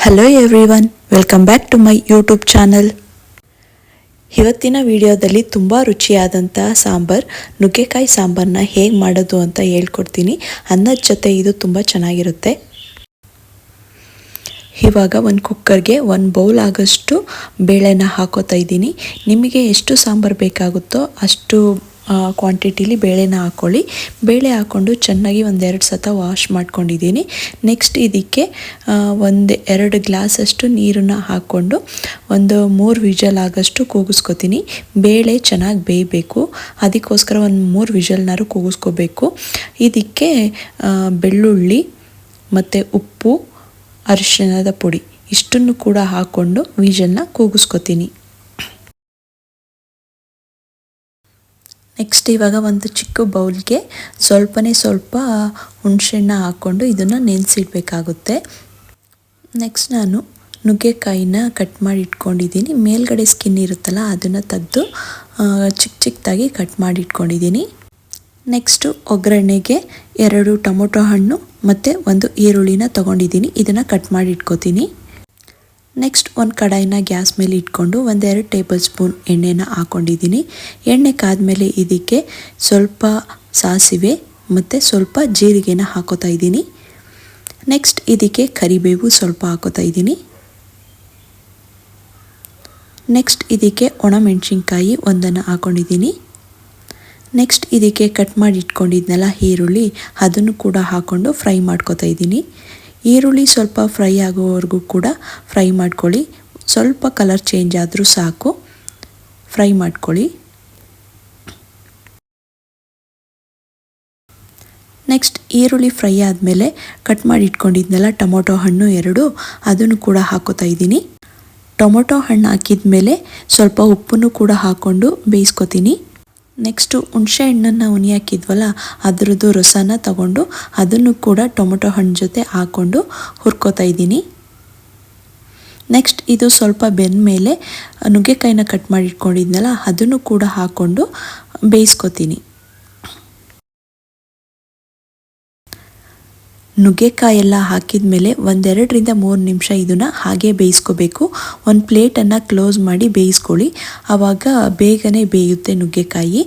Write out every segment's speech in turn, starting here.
Hello everyone, welcome back to my YouTube channel. ಇವತ್ತಿನ ವಿಡಿಯೋದಲ್ಲಿ ತುಂಬ ರುಚಿಯಾದಂಥ ಸಾಂಬಾರ್, ನುಗ್ಗೆಕಾಯಿ ಸಾಂಬಾರನ್ನ ಹೇಗೆ ಮಾಡೋದು ಅಂತ ಹೇಳ್ಕೊಡ್ತೀನಿ. ಅನ್ನದ ಜೊತೆ ಇದು ತುಂಬ ಚೆನ್ನಾಗಿರುತ್ತೆ. ಇವಾಗ ಒಂದು ಕುಕ್ಕರ್ಗೆ 1 ಬೌಲ್ ಆಗೋಷ್ಟು ಬೇಳೆನ ಹಾಕೋತಾ ಇದ್ದೀನಿ. ನಿಮಗೆ ಎಷ್ಟು ಸಾಂಬಾರು ಬೇಕಾಗುತ್ತೋ ಅಷ್ಟು ಕ್ವಾಂಟಿಟಿಲಿ ಬೇಳೆನ ಹಾಕ್ಕೊಳ್ಳಿ. ಬೇಳೆ ಹಾಕ್ಕೊಂಡು ಚೆನ್ನಾಗಿ 1-2 ಸತ ವಾಶ್ ಮಾಡ್ಕೊಂಡಿದ್ದೀನಿ. ನೆಕ್ಸ್ಟ್ ಇದಕ್ಕೆ 1-2 ಗ್ಲಾಸಷ್ಟು ನೀರನ್ನು ಹಾಕ್ಕೊಂಡು 3 ವಿಜಲ್ ಆಗೋಷ್ಟು ಕೂಗಿಸ್ಕೊತೀನಿ. ಬೇಳೆ ಚೆನ್ನಾಗಿ ಬೇಯಬೇಕು, ಅದಕ್ಕೋಸ್ಕರ 3 ವಿಜಲ್ನಾರು ಕೂಗಿಸ್ಕೋಬೇಕು. ಇದಕ್ಕೆ ಬೆಳ್ಳುಳ್ಳಿ ಮತ್ತು ಉಪ್ಪು, ಅರಿಶಿಣದ ಪುಡಿ ಇಷ್ಟನ್ನು ಕೂಡ ಹಾಕ್ಕೊಂಡು ವಿಜಲ್ನ ಕೂಗಿಸ್ಕೊತೀನಿ. ನೆಕ್ಸ್ಟ್ ಇವಾಗ ಒಂದು ಚಿಕ್ಕ ಬೌಲ್ಗೆ ಸ್ವಲ್ಪ ಹುಣಸೆಹಣ್ಣು ಹಾಕ್ಕೊಂಡು ಇದನ್ನು ನೆನೆಸಿಡ್ಬೇಕಾಗುತ್ತೆ. ನೆಕ್ಸ್ಟ್ ನಾನು ನುಗ್ಗೆಕಾಯಿನ ಕಟ್ ಮಾಡಿ ಇಟ್ಕೊಂಡಿದ್ದೀನಿ. ಮೇಲ್ಗಡೆ ಸ್ಕಿನ್ ಇರುತ್ತಲ್ಲ ಅದನ್ನು ತೆಗೆದು ಚಿಕ್ಕದಾಗಿ ಕಟ್ ಮಾಡಿ ಇಟ್ಕೊಂಡಿದ್ದೀನಿ. ನೆಕ್ಸ್ಟು ಒಗ್ಗರಣೆಗೆ 2 ಟೊಮೊಟೊ ಹಣ್ಣು ಮತ್ತು 1 ಈರುಳ್ಳಿನ ತೊಗೊಂಡಿದ್ದೀನಿ. ಇದನ್ನು ಕಟ್ ಮಾಡಿ ಇಟ್ಕೋತೀನಿ. ನೆಕ್ಸ್ಟ್ ಒಂದು ಕಡಾಯಿನ ಗ್ಯಾಸ್ ಮೇಲೆ ಇಟ್ಕೊಂಡು 1-2 ಟೇಬಲ್ ಸ್ಪೂನ್ ಎಣ್ಣೆನ ಹಾಕ್ಕೊಂಡಿದ್ದೀನಿ. ಎಣ್ಣೆ ಕಾದ್ಮೇಲೆ ಇದಕ್ಕೆ ಸ್ವಲ್ಪ ಸಾಸಿವೆ ಮತ್ತು ಸ್ವಲ್ಪ ಜೀರಿಗೆನ ಹಾಕೋತಾ ಇದ್ದೀನಿ. ನೆಕ್ಸ್ಟ್ ಇದಕ್ಕೆ ಕರಿಬೇವು ಸ್ವಲ್ಪ ಹಾಕೋತಾ ಇದ್ದೀನಿ. ನೆಕ್ಸ್ಟ್ ಇದಕ್ಕೆ ಒಣಮೆಣಸಿನ್ಕಾಯಿ 1 ಹಾಕ್ಕೊಂಡಿದ್ದೀನಿ. ನೆಕ್ಸ್ಟ್ ಇದಕ್ಕೆ ಕಟ್ ಮಾಡಿ ಇಟ್ಕೊಂಡಿದ್ನಲ್ಲ ಈರುಳ್ಳಿ, ಅದನ್ನು ಕೂಡ ಹಾಕ್ಕೊಂಡು ಫ್ರೈ ಮಾಡ್ಕೋತಾ ಇದ್ದೀನಿ. ಈರುಳ್ಳಿ ಸ್ವಲ್ಪ ಫ್ರೈ ಆಗೋವರೆಗೂ ಕೂಡ ಫ್ರೈ ಮಾಡ್ಕೊಳ್ಳಿ. ಸ್ವಲ್ಪ ಕಲರ್ ಚೇಂಜ್ ಆದರೂ ಸಾಕು, ಫ್ರೈ ಮಾಡ್ಕೊಳ್ಳಿ. ನೆಕ್ಸ್ಟ್ ಈರುಳ್ಳಿ ಫ್ರೈ ಆದಮೇಲೆ ಕಟ್ ಮಾಡಿ ಇಟ್ಕೊಂಡಿದ್ನಲ್ಲ ಟೊಮೊಟೊ ಹಣ್ಣು 2, ಅದನ್ನು ಕೂಡ ಹಾಕೋತಾ ಇದ್ದೀನಿ. ಟೊಮೊಟೊ ಹಣ್ಣು ಹಾಕಿದ ಮೇಲೆ ಸ್ವಲ್ಪ ಉಪ್ಪನ್ನು ಕೂಡ ಹಾಕ್ಕೊಂಡು ಬೇಯಿಸ್ಕೊತೀನಿ. ನೆಕ್ಸ್ಟು ಹುಣಸೆ ಹಣ್ಣನ್ನು ಉನಿ ಹಾಕಿದ್ವಲ್ಲ ಅದರದ್ದು ರಸನ ತಗೊಂಡು ಅದನ್ನು ಕೂಡ ಟೊಮೊಟೊ ಹಣ್ಣು ಜೊತೆ ಹಾಕ್ಕೊಂಡು ಹುರ್ಕೋತಾ ಇದ್ದೀನಿ. ನೆಕ್ಸ್ಟ್ ಇದು ಸ್ವಲ್ಪ ಬೆಂದ ಮೇಲೆ ನುಗ್ಗೆಕಾಯಿನ ಕಟ್ ಮಾಡಿ ಇಟ್ಕೊಂಡಿದ್ನಲ್ಲ ಅದನ್ನು ಕೂಡ ಹಾಕ್ಕೊಂಡು ಬೇಯಿಸ್ಕೊತೀನಿ. ನುಗ್ಗೆಕಾಯಿ ಎಲ್ಲ ಹಾಕಿದ ಮೇಲೆ 1-2-3 ನಿಮಿಷ ಇದನ್ನು ಹಾಗೆ ಬೇಯಿಸ್ಕೋಬೇಕು. ಒಂದು ಪ್ಲೇಟನ್ನು ಕ್ಲೋಸ್ ಮಾಡಿ ಬೇಯಿಸ್ಕೊಳ್ಳಿ, ಆವಾಗ ಬೇಗನೆ ಬೇಯುತ್ತೆ ನುಗ್ಗೆಕಾಯಿ.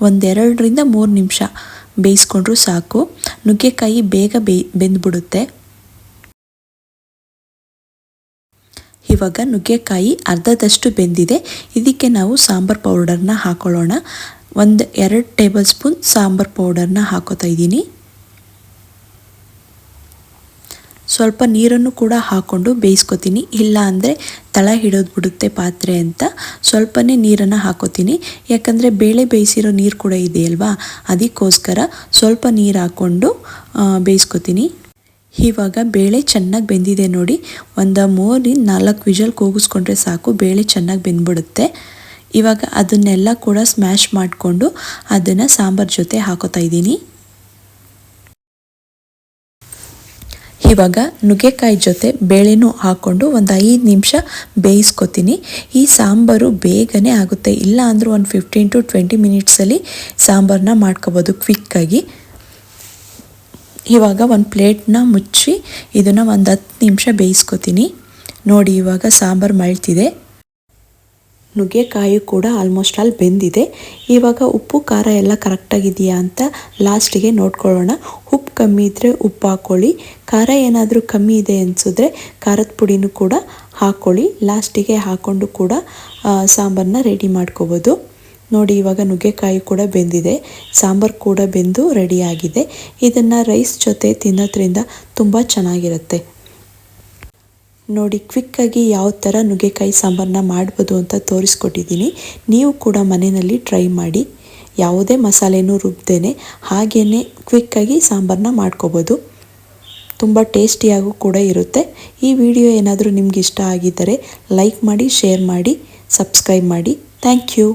1-2-3 ನಿಮಿಷ ಬೇಯಿಸ್ಕೊಂಡ್ರೂ ಸಾಕು, ನುಗ್ಗೆಕಾಯಿ ಬೇಗ ಬೆಂದ್ಬಿಡುತ್ತೆ. ಇವಾಗ ನುಗ್ಗೆಕಾಯಿ ಅರ್ಧದಷ್ಟು ಬೆಂದಿದೆ. ಇದಕ್ಕೆ ನಾವು ಸಾಂಬಾರು ಪೌಡರ್ನ ಹಾಕೊಳ್ಳೋಣ. 1-2 ಟೇಬಲ್ ಸ್ಪೂನ್ ಸಾಂಬಾರು ಪೌಡರ್ನ ಹಾಕೋತಾ ಇದ್ದೀನಿ. ಸ್ವಲ್ಪ ನೀರನ್ನು ಕೂಡ ಹಾಕ್ಕೊಂಡು ಬೇಯಿಸ್ಕೊತೀನಿ, ಇಲ್ಲ ಅಂದರೆ ತಳ ಹಿಡಿದು ಬಿಡುತ್ತೆ ಪಾತ್ರೆ ಅಂತ ಸ್ವಲ್ಪನೇ ನೀರನ್ನು ಹಾಕೋತೀನಿ. ಯಾಕಂದರೆ ಬೇಳೆ ಬೇಯಿಸಿರೋ ನೀರು ಕೂಡ ಇದೆಯಲ್ವಾ, ಅದಕ್ಕೋಸ್ಕರ ಸ್ವಲ್ಪ ನೀರು ಹಾಕ್ಕೊಂಡು ಬೇಯಿಸ್ಕೊತೀನಿ. ಇವಾಗ ಬೇಳೆ ಚೆನ್ನಾಗಿ ಬೆಂದಿದೆ ನೋಡಿ. 3-4 ವಿಜಲ್ ಕೂಗಿಸ್ಕೊಂಡ್ರೆ ಸಾಕು, ಬೇಳೆ ಚೆನ್ನಾಗಿ ಬೆಂದ್ಬಿಡುತ್ತೆ. ಇವಾಗ ಅದನ್ನೆಲ್ಲ ಕೂಡ ಸ್ಮ್ಯಾಶ್ ಮಾಡಿಕೊಂಡು ಅದನ್ನು ಸಾಂಬಾರು ಜೊತೆ ಹಾಕೋತಾ ಇದ್ದೀನಿ. ಇವಾಗ ನುಗ್ಗೆಕಾಯಿ ಜೊತೆ ಬೇಳೆನೂ ಹಾಕ್ಕೊಂಡು 5 ನಿಮಿಷ ಬೇಯಿಸ್ಕೊತೀನಿ. ಈ ಸಾಂಬಾರು ಬೇಗನೆ ಆಗುತ್ತೆ, ಇಲ್ಲ ಅಂದರೂ 15-20 ಮಿನಿಟ್ಸಲ್ಲಿ ಸಾಂಬಾರನ್ನ ಮಾಡ್ಕೋಬೋದು ಕ್ವಿಕ್ಕಾಗಿ. ಇವಾಗ ಒಂದು ಪ್ಲೇಟ್ನ ಮುಚ್ಚಿ ಇದನ್ನು 10 ನಿಮಿಷ ಬೇಯಿಸ್ಕೊತೀನಿ. ನೋಡಿ ಇವಾಗ ಸಾಂಬಾರು ಮಳ್ತಿದೆ, ನುಗ್ಗೆಕಾಯಿ ಕೂಡ ಆಲ್ಮೋಸ್ಟ್ ಆಲ್ ಬೆಂದಿದೆ. ಇವಾಗ ಉಪ್ಪು ಖಾರ ಎಲ್ಲ ಕರೆಕ್ಟಾಗಿದೆಯಾ ಅಂತ ಲಾಸ್ಟಿಗೆ ನೋಡ್ಕೊಳ್ಳೋಣ. ಉಪ್ಪು ಕಮ್ಮಿ ಇದ್ದರೆ ಉಪ್ಪು ಹಾಕ್ಕೊಳ್ಳಿ, ಖಾರ ಏನಾದರೂ ಕಮ್ಮಿ ಇದೆ ಅನಿಸಿದ್ರೆ ಖಾರದ ಪುಡಿನೂ ಕೂಡ ಹಾಕ್ಕೊಳ್ಳಿ. ಲಾಸ್ಟಿಗೆ ಹಾಕ್ಕೊಂಡು ಕೂಡ ಸಾಂಬಾರನ್ನ ರೆಡಿ ಮಾಡ್ಕೋಬೋದು. ನೋಡಿ ಇವಾಗ ನುಗ್ಗೆಕಾಯಿ ಕೂಡ ಬೆಂದಿದೆ, ಸಾಂಬಾರು ಕೂಡ ಬೆಂದು ರೆಡಿಯಾಗಿದೆ. ಇದನ್ನು ರೈಸ್ ಜೊತೆ ತಿನ್ನೋದ್ರಿಂದ ತುಂಬ ಚೆನ್ನಾಗಿರುತ್ತೆ. ನೋಡಿ ಕ್ವಿಕ್ಕಾಗಿ ಯಾವ ಥರ ನುಗ್ಗೆಕಾಯಿ ಸಾಂಬಾರನ್ನ ಮಾಡ್ಬೋದು ಅಂತ ತೋರಿಸ್ಕೊಟ್ಟಿದ್ದೀನಿ. ನೀವು ಕೂಡ ಮನೆಯಲ್ಲಿ ಟ್ರೈ ಮಾಡಿ. ಯಾವುದೇ ಮಸಾಲೆನೂ ರುಬ್ದೇನೆ ಹಾಗೇ ಕ್ವಿಕ್ಕಾಗಿ ಸಾಂಬಾರನ್ನ ಮಾಡ್ಕೋಬೋದು. ತುಂಬ ಟೇಸ್ಟಿಯಾಗೂ ಕೂಡ ಇರುತ್ತೆ. ಈ ವಿಡಿಯೋ ಏನಾದರೂ ನಿಮ್ಗೆ ಇಷ್ಟ ಆಗಿದ್ದರೆ ಲೈಕ್ ಮಾಡಿ, ಶೇರ್ ಮಾಡಿ, ಸಬ್ಸ್ಕ್ರೈಬ್ ಮಾಡಿ. Thank you.